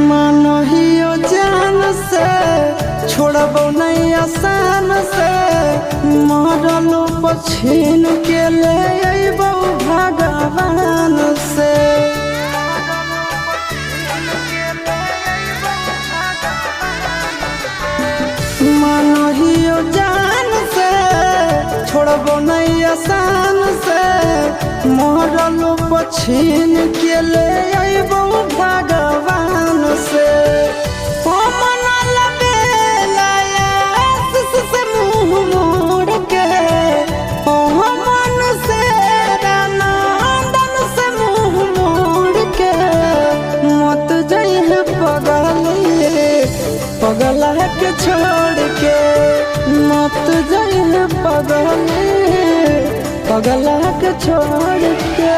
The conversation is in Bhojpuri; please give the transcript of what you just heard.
मानहियो जान से छोड़बो नहीं आसान से मरलो पछीन के ले अइबो भगवान से। मानहियो जान से छोड़बो नहीं आसान से मरलो पछीन के ले अइबो भगवान से। पगला के छोड़ के मत जाइए पगला के छोड़ के।